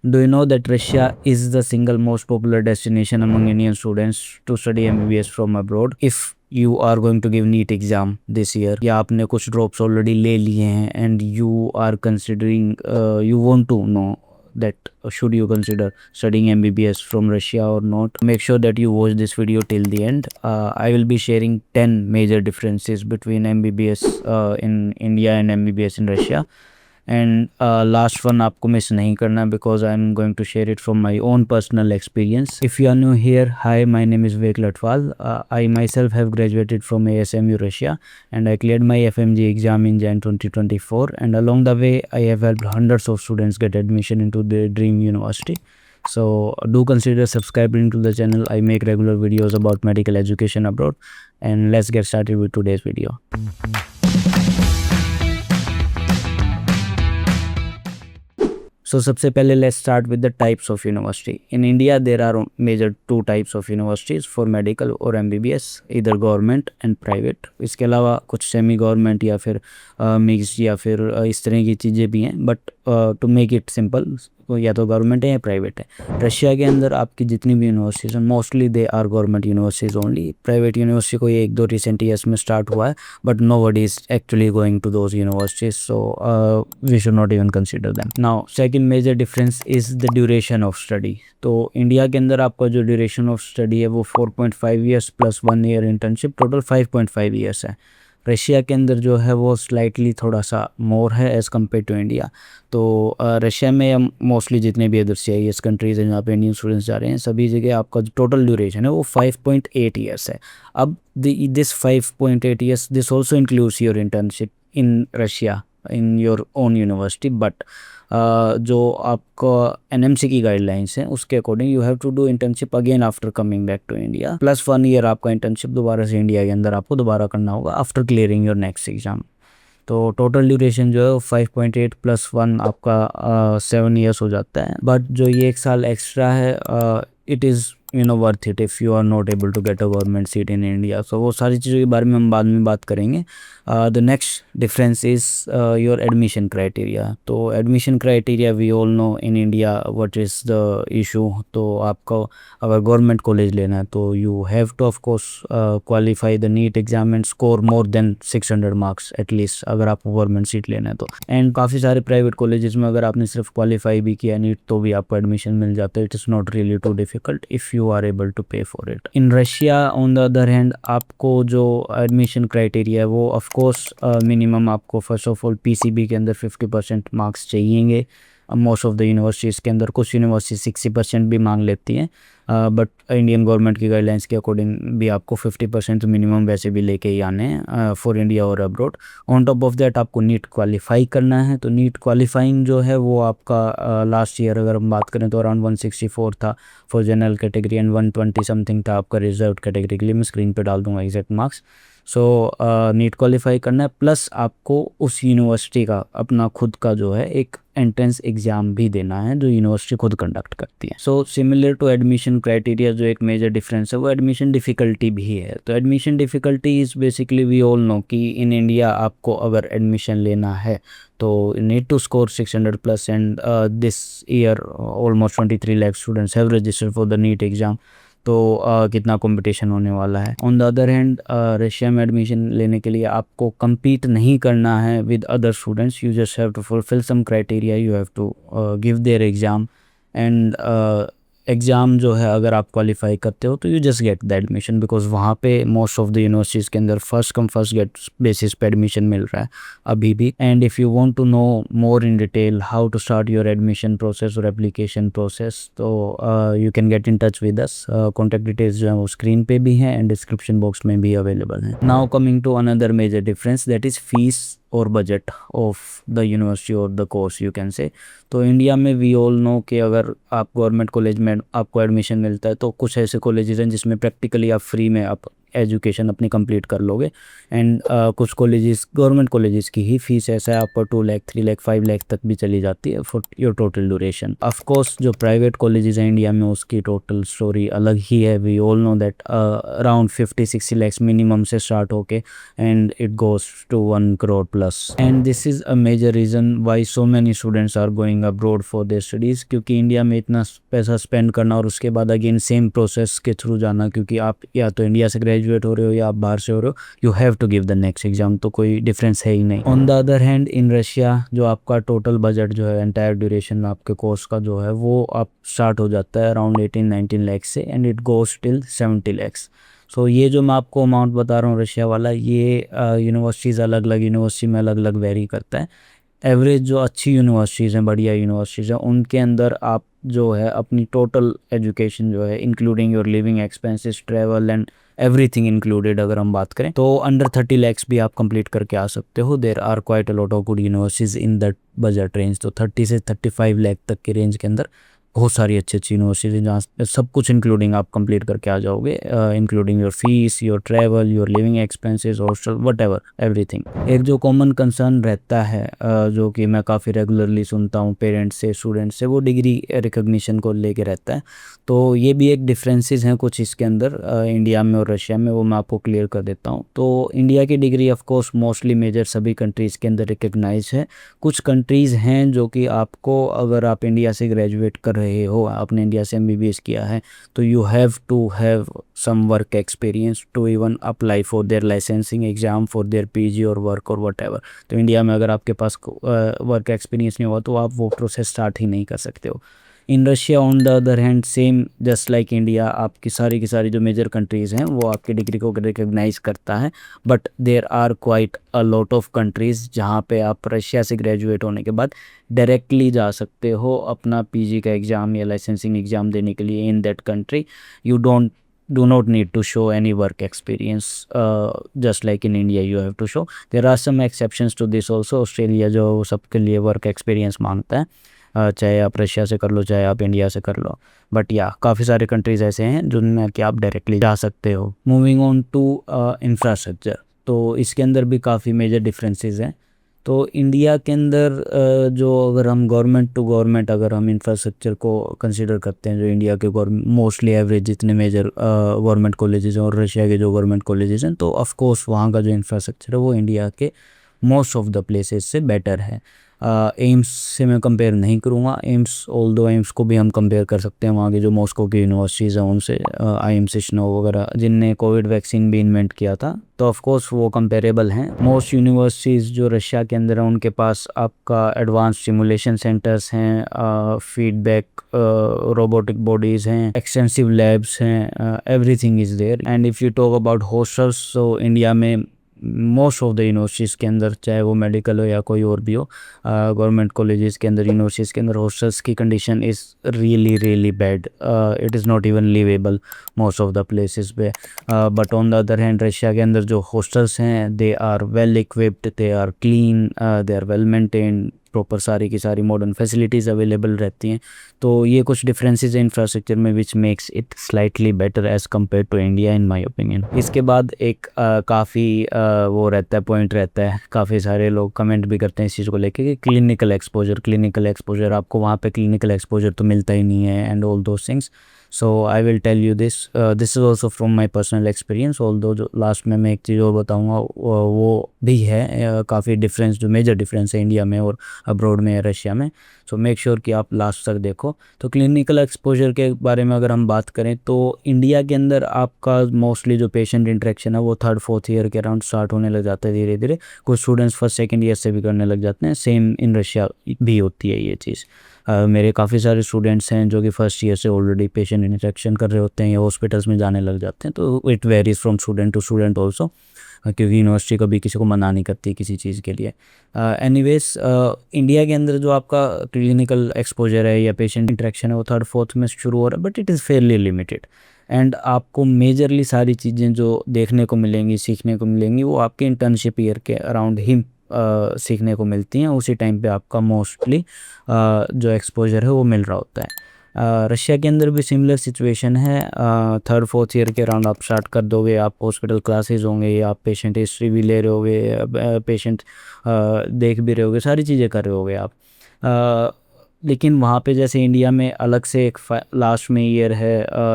Do you know that Russia is the single most popular destination among Indian students to study MBBS from abroad? If you are going to give NEET exam this year, या आपने कुछ drops already ले लिए हैं and you are considering, you want to know that should you consider studying MBBS from Russia or not, make sure that you watch this video till the end. I will be sharing 10 major differences between MBBS in India and MBBS in Russia. And last one आपको miss नहीं करना because I'm going to share it from my own personal experience. If you are new here, hi, my name is Vivek Latwal. I myself have graduated from ASMU Russia and I cleared my FMG exam in Jan 2024, and along the way I have helped hundreds of students get admission into their dream university. So do consider subscribing to the channel. I make regular videos about medical education abroad, and let's get started with today's video. So सबसे पहले let's start with the types of university. In India there are major two types of universities for medical और MBBS, either government and private. इसके अलावा कुछ semi government या फिर mix या फिर इस तरह की चीज़ें भी हैं, but to make it simple या तो गवर्नमेंट है या प्राइवेट है। रशिया के अंदर आपकी जितनी भी यूनिवर्सिटीज़ हैं mostly they are government universities only. Private university कोई एक दो रिसेंट ईयर्स में स्टार्ट हुआ है, but nobody is actually going to those universities, so we should not even consider them. Now second major difference is the duration of study. तो India के अंदर आपका जो ड्यूरेशन ऑफ स्टडी है वो 4.5 years plus 1 year internship, total 5.5 years है। Russia के अंदर जो है वो स्लाइटली थोड़ा सा मोर है एज़ कम्पेयर टू इंडिया। तो रशिया में या मोस्टली जितने भी अदर CIS कंट्रीज़ हैं जहाँ पे इंडियन स्टूडेंट्स जा रहे हैं, सभी जगह आपका जो टोटल ड्यूरेशन है वो 5.8 ईयर्स है। अब this 5.8 years this also includes your internship in Russia in your own university, but जो आपका NMC की गाइडलाइंस हैं उसके according you have to do internship again after coming back to India, plus 1 year आपका internship दोबारा से India के अंदर आपको दोबारा करना होगा after clearing your next exam. तो टोटल ड्यूरेशन जो है 5.8 प्लस 1 आपका 7 ईयर्स हो जाता है। बट जो ये एक साल एक्स्ट्रा है it is worth it if you are not able to get a government seat in India. So वो सारी चीज़ों के बारे में हम बाद में बात करेंगे। The next difference is your admission criteria. तो admission criteria we all know in India what is the issue. तो आपको अगर गवर्नमेंट कॉलेज लेना है तो you have to of course qualify the NEET exam and score more than 600 marks at least, अगर आपको government seat लेना है तो। एंड काफ़ी सारे प्राइवेट कॉलेजेस में अगर आपने सिर्फ क्वालिफाई भी किया नीट तो भी आपको एडमिशन मिल जाता है। It is not really too difficult if you are able to pay for it. In Russia on the other hand आपको जो एडमिशन क्राइटेरिया है वो ऑफ कोर्स मिनिमम आपको फर्स्ट ऑफ ऑल PCB के अंदर 50% मार्क्स चाहिएंगे। मोस्ट ऑफ द यूनिवर्सिटीज़ के अंदर कुछ यूनिवर्सिटी 60% भी मांग लेती हैं, बट इंडियन गवर्नमेंट की गाइडलाइंस के अकॉर्डिंग भी आपको 50% मिनिमम वैसे भी लेके ही आने हैं फॉर इंडिया और abroad. On top of that आपको नीट क्वालिफाई करना है। तो नीट क्वालिफाइंग जो है वो आपका लास्ट ईयर अगर हम बात करें तो अराउंड 164 था for general category and 120 something था आपका रिजर्व कैटेगरी के लिए। मैं स्क्रीन पे डाल दूँगा एग्जैक्ट मार्क्स। सो नीट क्वालिफाई करना है, प्लस आपको उस यूनिवर्सिटी का अपना खुद का जो है एक एंट्रेंस एग्ज़ाम भी देना है जो यूनिवर्सिटी खुद कंडक्ट करती है। So similar to admission criteria जो एक मेजर डिफरेंस है वो एडमिशन डिफ़िकल्टी भी है। तो admission difficulty is basically we all know कि इन इंडिया आपको अगर एडमिशन लेना है तो need to score 600 plus, and this year almost 23 lakh students have registered for the NEET exam. तो कितना कंपटीशन होने वाला है। On the other hand Russia में एडमिशन लेने के लिए आपको compete नहीं करना है with other students, you just have to fulfil some criteria, you have to give their exam, and exam जो है अगर आप क्वालिफाई करते हो तो you just get the admission, because वहाँ पे मोस्ट ऑफ द यूनिवर्सिटीज़ के अंदर first come first get basis पे एडमिशन मिल रहा है अभी भी। And if you want to know more in detail how to start your admission process और एप्लीकेशन प्रोसेस तो you can get in touch with us. Contact details जो है वो स्क्रीन पे भी हैं एंड डिस्क्रिप्शन बॉक्स में भी अवेलेबल हैं। Now coming to another major difference that is fees और बजट ऑफ द यूनिवर्सिटी और the course you can say. तो इंडिया में वी ऑल नो कि अगर आप गवर्नमेंट कॉलेज में आपको एडमिशन मिलता है तो कुछ ऐसे कॉलेजेस हैं जिसमें प्रैक्टिकली आप फ्री में आप एजुकेशन अपनी कंप्लीट कर लोगे। एंड कुछ कॉलेजेस गवर्नमेंट कॉलेजेस की ही फीस ऐसा है आपको 2 लाख 3 लाख 5 लाख तक भी चली जाती है for your total duration. Of course जो प्राइवेट कॉलेजेस हैं इंडिया में उसकी टोटल स्टोरी अलग ही है। We all know that around 50-60 lakhs minimum से स्टार्ट होके and it goes to 1 crore plus. And this is a major reason why so many students are going abroad for their studies, क्योंकि India में इतना पैसा spend करना और उसके बाद अगेन सेम प्रोसेस के थ्रू जाना, क्योंकि आप या तो इंडिया से ग्रेजुएट हो रहे हो या आप बाहर से हो रहे हो, you have to give the next exam, तो कोई डिफरेंस है ही नहीं। On the other hand in Russia जो आपका टोटल बजट जो है एंटायर ड्यूरेशन आपके कोर्स का जो है वो आप स्टार्ट हो जाता है अराउंड 18-19 lakhs से and it goes till 70 lakhs। सो ये जो मैं आपको अमाउंट बता रहा हूँ रशिया वाला, ये यूनिवर्सिटीज़ अलग अलग यूनिवर्सिटी में अलग अलग वेरी करता है। एवरेज जो अच्छी यूनिवर्सिटीज़ हैं, बढ़िया यूनिवर्सिटीज़ हैं, उनके अंदर आप जो है अपनी टोटल एजुकेशन जो है including your living expenses, travel and everything included अगर हम बात करें तो अंडर 30 lakhs भी आप कंप्लीट करके आ सकते हो। There are quite a lot of good universities in that budget range. तो 30 से 35 लाख तक के रेंज के अंदर बहुत सारी अच्छी अच्छी यूनिवर्सिटी जहाँ सब कुछ इंक्लूडिंग आप कंप्लीट करके आ जाओगे, including your fees, your travel, your living expenses, hostel, what everything. एक जो कॉमन कंसर्न रहता है जो कि मैं काफ़ी रेगुलरली सुनता हूँ पेरेंट्स से, स्टूडेंट्स से, वो डिग्री रिकग्निशन को लेके रहता है। तो ये भी एक डिफरेंसेस हैं कुछ इसके अंदर इंडिया में और रशिया में, वो मैं आपको क्लियर कर देता हूँ। तो इंडिया की degree of course mostly major सभी कंट्रीज़ के अंदर रिकग्नाइज है। कुछ कंट्रीज़ हैं जो कि आपको, अगर आप इंडिया से ग्रेजुएट कर रहे हो, आपने इंडिया से एमबीबीएस किया है, तो you have to have some work experience to even apply for their licensing exam for their PG और वर्क और वट। तो इंडिया में अगर आपके पास वर्क एक्सपीरियंस नहीं हुआ तो आप वो प्रोसेस स्टार्ट ही नहीं कर सकते हो। इन Russia on the other hand same just like India, आपकी सारी की सारी जो मेजर कंट्रीज़ हैं वो आपकी डिग्री को रिकग्नाइज करता है। But there are quite a lot of countries जहाँ पे आप रशिया से ग्रेजुएट होने के बाद डायरेक्टली जा सकते हो अपना पीजी का एग्ज़ाम या लाइसेंसिंग एग्ज़ाम देने के लिए in that country. You do not need to show any work experience, just like in India you have to show. There are some exceptions to this also. Australia जो सबके लिए work experience मांगता है, चाहे आप रशिया से कर लो चाहे आप इंडिया से कर लो। बट या काफ़ी सारे कंट्रीज़ ऐसे हैं जिनमें कि आप डायरेक्टली जा सकते हो। मूविंग ऑन टू इंफ्रास्ट्रक्चर, तो इसके अंदर भी काफ़ी मेजर डिफरेंसेस हैं। तो इंडिया के अंदर जो अगर हम गवर्नमेंट टू गवर्नमेंट अगर हम इंफ्रास्ट्रक्चर को कंसिडर करते हैं, जो इंडिया के मोस्टली एवरेज जितने मेजर गवर्नमेंट कॉलेजेस हैं और रशिया के जो गवर्नमेंट कॉलेजेस हैं, तो ऑफ कोर्स वहाँ का जो इंफ्रास्ट्रक्चर है वो इंडिया के मोस्ट ऑफ द प्लेसेस से बेटर है। एम्स से मैं कंपेयर नहीं करूँगा, एम्स ऑल दो एम्स को भी हम कंपेयर कर सकते हैं वहाँ की जो मॉस्को की यूनिवर्सिटीज़ हैं उनसे, IMC शिनो वगैरह जिनने कोविड वैक्सीन भी इन्वेंट किया था, तो ऑफ कोर्स वो कंपेरेबल हैं। मोस्ट यूनिवर्सिटीज़ जो रशिया के अंदर हैं उनके पास आपका एडवांस सिमुलेशन सेंटर्स हैं, फीडबैक रोबोटिक बॉडीज़ हैं, एक्सटेंसिव लैब्स हैं, everything is there. And if you talk about hostels, तो इंडिया में मोस्ट ऑफ द यूनिवर्सिटीज़ के अंदर, चाहे वो मेडिकल हो या कोई और भी हो, गवर्नमेंट कॉलेजेस के अंदर, यूनिवर्सिटीज़ के अंदर हॉस्टल्स की condition is really really bad. It is not even livable most of the places पे। But on the other hand Russia के अंदर जो हॉस्टल्स हैं they are well equipped, they are clean, they are well maintained, proper सारी की सारी modern facilities available रहती हैं। तो ये कुछ डिफरेंसेस हैं इंफ्रास्ट्रक्चर में which makes it slightly better as compare to India in my opinion. इसके बाद एक काफ़ी वो रहता है, पॉइंट रहता है, काफ़ी सारे लोग कमेंट भी करते हैं इस चीज़ को लेके कि क्लिनिकल एक्सपोजर आपको वहाँ पे क्लिनिकल एक्सपोजर तो मिलता ही नहीं है and all those things. So I will tell you this is also from my personal experience. Although जो लास्ट में मैं एक चीज़ और बताऊँगा वो भी है काफ़ी डिफरेंस, जो मेजर डिफरेंस है इंडिया में और अब्रॉड में, रशिया में। सो मेक श्योर कि आप लास्ट तक देखो। तो क्लिनिकल एक्सपोजर के बारे में अगर हम बात करें तो इंडिया के अंदर आपका मोस्टली जो पेशेंट इंटरेक्शन है वो 3rd-4th ईयर के अराउंड स्टार्ट होने लग जाता है धीरे धीरे। कुछ स्टूडेंट्स 1st-2nd ईयर से भी करने लग जाते हैं। सेम इन रशिया भी होती है ये चीज़। मेरे काफ़ी सारे स्टूडेंट्स हैं जो कि 1st ईयर से ऑलरेडी पेशेंट इंटरेक्शन कर रहे होते हैं या हॉस्पिटल्स में जाने लग जाते हैं। तो it varies from student to student also, क्योंकि यूनिवर्सिटी कभी किसी को मना नहीं करती किसी चीज़ के लिए। एनीवेज इंडिया के अंदर जो आपका क्लिनिकल एक्सपोजर है या पेशेंट इंटरेक्शन है वो 3rd-4th में शुरू हो रहा है, but it is Fairlie limited. And आपको मेजरली सारी चीज़ें जो देखने को मिलेंगी, सीखने को मिलेंगी, वो आपके इंटर्नशिप ईयर के अराउंड ही सीखने को मिलती हैं। उसी टाइम पे आपका मोस्टली जो एक्सपोजर है वो मिल रहा होता है। रशिया के अंदर भी सिमिलर सिचुएशन है। थर्ड फोर्थ ईयर के अराउंड आप स्टार्ट कर दोगे, आप हॉस्पिटल क्लासेस होंगे, आप पेशेंट हिस्ट्री भी ले रहे होगे, पेशेंट देख भी रहे होगे, सारी चीज़ें कर रहे होगे आप। लेकिन वहाँ पे जैसे इंडिया में अलग से एक लास्ट में ईयर है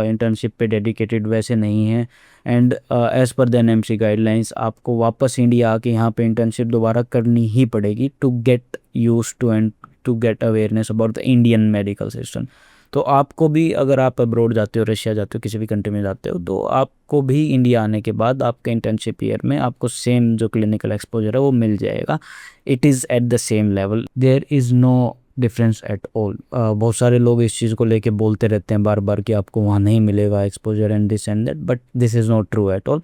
इंटर्नशिप पे डेडिकेटेड, वैसे नहीं है। And as per the NMC guidelines आपको वापस इंडिया आके यहाँ पे इंटर्नशिप दोबारा करनी ही पड़ेगी to get use to and to get awareness about the Indian medical system. तो आपको भी, अगर आप अब्रोड जाते हो, रशिया जाते हो, किसी भी कंट्री में जाते हो, तो आपको भी इंडिया आने के बाद आपके इंटर्नशिप ईयर में आपको सेम जो क्लिनिकल एक्सपोजर है वो मिल जाएगा। It is at the same level, there is no difference at all. बहुत सारे लोग इस चीज़ को लेके बोलते रहते हैं बार बार कि आपको वहाँ नहीं मिलेगा exposure and this and that, but this is not true at all.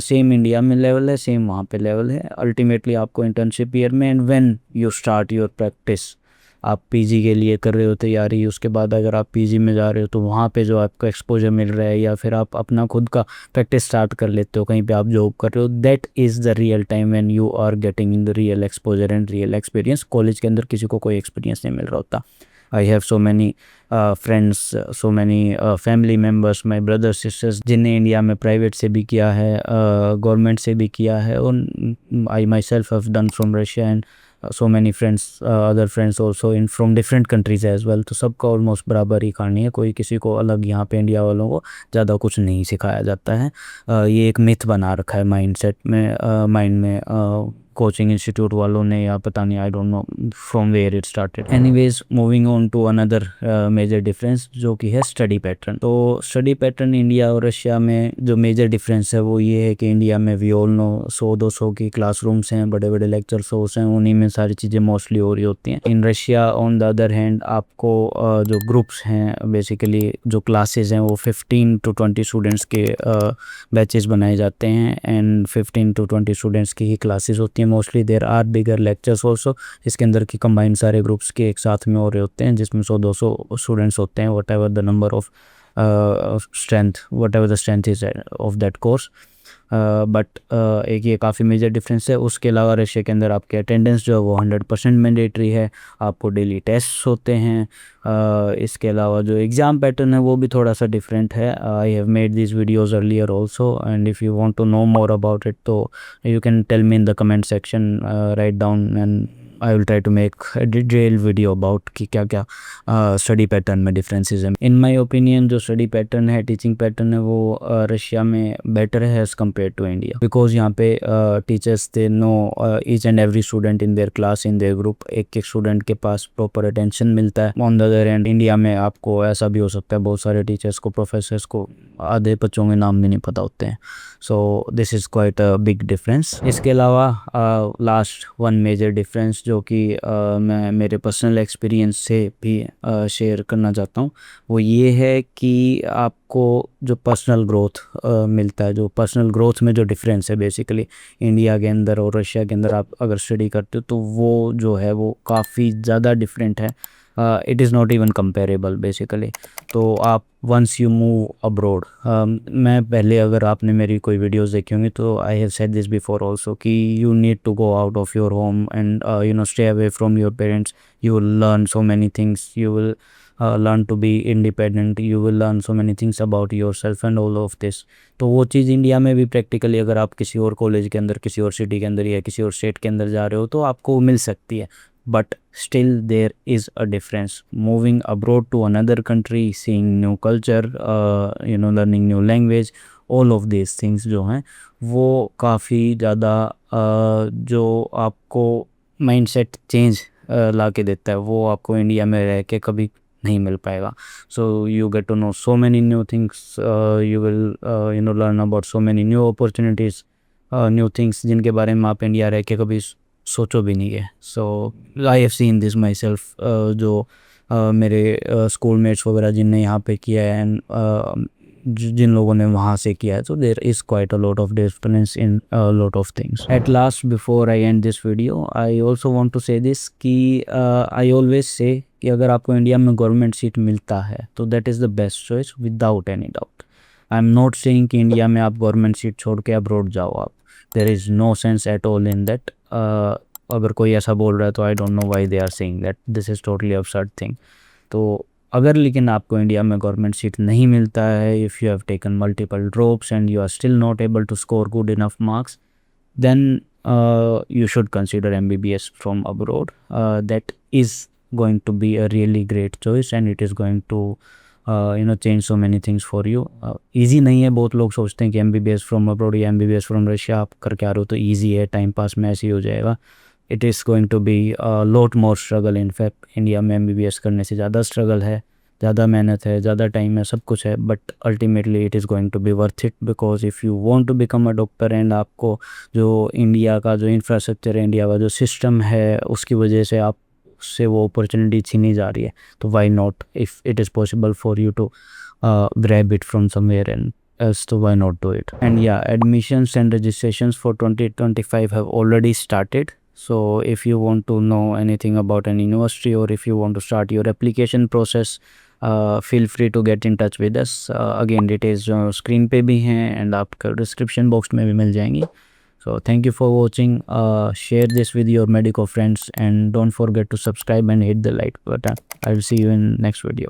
Same India में लेवल है, सेम वहाँ पे लेवल है। अल्टीमेटली आपको इंटर्नशिप ईयर में and when you start your practice, आप पीजी के लिए कर रहे हो तैयारी, उसके बाद अगर आप पीजी में जा रहे हो तो वहाँ पे जो आपको एक्सपोजर मिल रहा है, या फिर आप अपना खुद का प्रैक्टिस स्टार्ट कर लेते हो, कहीं पे आप जॉब कर रहे हो, that is the real time when you are getting in the real exposure and real experience. College के अंदर किसी को कोई एक्सपीरियंस नहीं मिल रहा होता। I have so many friends, so many family members, my brother sisters, जिनने इंडिया में प्राइवेट से भी किया है, गवर्नमेंट से भी किया है, और I myself have done from Russia and so many friends, other friends also in from different countries as well। तो सबका ऑलमोस्ट बराबर ही कहानी है, कोई किसी को अलग यहाँ पे इंडिया वालों को ज़्यादा कुछ नहीं सिखाया जाता है। ये एक मिथ बना रखा है माइंडसेट में, माइंड में, कोचिंग इंस्टीट्यूट वालों ने, या पता नहीं, I don't know from where it started. Anyways, moving on to another major difference जो कि है स्टडी पैटर्न। तो स्टडी पैटर्न इंडिया और रशिया में जो मेजर डिफरेंस है वो ये है कि इंडिया में वी ऑल नो 100-200 की क्लासरूम्स हैं, बड़े बड़े लेक्चर सोर्स हैं, उन्हीं में सारी चीज़ें मोस्टली हो रही होती हैं। इन Russia on the other hand आपको जो ग्रुप्स हैं, बेसिकली जो क्लासेस हैं, वो 15 to 20 स्टूडेंट्स के बैचेस बनाए जाते हैं, एंड 15 to 20 स्टूडेंट्स की ही क्लासेस होती हैं mostly. There are bigger lectures also, इसके अंदर की कंबाइंड सारे ग्रुप्स के एक साथ में हो रहे होते हैं, जिसमें 100-200 स्टूडेंट्स होते हैं, what ever the number of strength, what ever the strength is of that course. But एक ये काफ़ी मेजर डिफरेंस है। उसके अलावा रशिया के अंदर आपके अटेंडेंस जो है वो 100% मैंडेटरी है, आपको डेली टेस्ट होते हैं। इसके अलावा जो एग्ज़ाम पैटर्न है वो भी थोड़ा सा डिफरेंट है। I have made this videos earlier also, and if you want to know more about it तो you can tell me in the comment section, right down, and I will try to make detail video about कि क्या क्या study pattern में differences हैं। In my opinion जो study pattern है, teaching pattern है, वो रशिया में बेटर है as compare to India, because यहाँ पे teachers they know each and every student in their class, in their group. एक एक स्टूडेंट के पास प्रॉपर अटेंशन मिलता है। On the other and India में आपको ऐसा भी हो सकता है, बहुत सारे टीचर्स को, प्रोफेसर्स को आधे बच्चों के नाम भी नहीं पता होते हैं। So this is quite a big difference. इसके अलावा लास्ट वन मेजर डिफरेंस जो कि मैं मेरे पर्सनल एक्सपीरियंस से भी शेयर करना चाहता हूँ, वो ये है कि आपको जो पर्सनल ग्रोथ मिलता है, जो पर्सनल ग्रोथ में जो डिफरेंस है बेसिकली इंडिया के अंदर और रशिया के अंदर आप अगर स्टडी करते हो तो वो जो है वो काफ़ी ज़्यादा डिफरेंट है। It is not even comparable basically. तो आप वंस यू मूव अब्रोड, मैं पहले, अगर आपने मेरी कोई वीडियोस देखी होंगी तो I have said this before also कि you need to go out of your home and you know stay away from your parents. You will learn so many things, you will learn to be independent, you will learn so many things about yourself and all of this। तो वो चीज़ India में भी practically अगर आप किसी और college के अंदर, किसी और सिटी के अंदर या किसी और स्टेट के अंदर जा रहे हो तो आपको मिल सकती है, but still there is a difference। Moving abroad to another country, seeing new culture, you know, learning new language, all of these things जो हैं वो काफ़ी ज़्यादा जो आपको माइंडसेट चेंज ला के देता है, वो आपको इंडिया में रह के कभी नहीं मिल पाएगा। So you get to know so many new things, you will you know learn about so many new opportunities, new things जिनके बारे में आप इंडिया रह के कभी सोचो भी नहीं है। So I have seen this माई सेल्फ, जो मेरे स्कूल मेट्स वगैरह जिनने यहाँ पे किया है एंड जिन लोगों ने वहाँ से किया है, तो there is quite a lot of difference in lot of things. At last, before I end this video, I also want to say this कि आई ऑलवेज से कि अगर आपको इंडिया में गवर्नमेंट सीट मिलता है तो that is the best choice without any doubt. I am not saying कि India में आप गवर्नमेंट सीट छोड़ के अब्रॉड जाओ आप, there is no sense at all in that. अगर कोई ऐसा बोल रहा है तो I don't know why they are saying that, this is totally absurd thing. तो अगर लेकिन आपको इंडिया में गवर्नमेंट सीट नहीं मिलता है, if you have taken multiple drops and you are still not able to score good enough marks, then you should consider MBBS from abroad. That is going to be a really great choice and it is going to change so many things for you. Easy नहीं है, बहुत लोग सोचते हैं कि MBBS from abroad या MBBS from Russia आप करके आ रहे हो तो easy है, टाइम पास में ऐसे ही हो जाएगा. It is going to be a lot more struggle. In fact, India में MBBS करने से ज़्यादा स्ट्रगल है, ज़्यादा मेहनत है, ज़्यादा टाइम है, सब कुछ है, but ultimately it is going to be worth it because if you want to become a doctor and आपको जो इंडिया का जो इंफ्रास्ट्रक्चर है, इंडिया का जो सिस्टम है, उसकी वजह से आप से वो अपॉर्चुनिटी छीनी जा रही है, तो why not, if it is possible for you to grab it from somewhere and else, so why not do it? And yeah, admissions and registrations for 2025 have already started. So if you want to know anything about an university or if you want to start your application process, feel free to get in touch with us. Again, details जो screen पे भी हैं and आपका description box में भी मिल जाएंगी. So thank you for watching. Share this with your medico friends and don't forget to subscribe and hit the like button. I will see you in next video.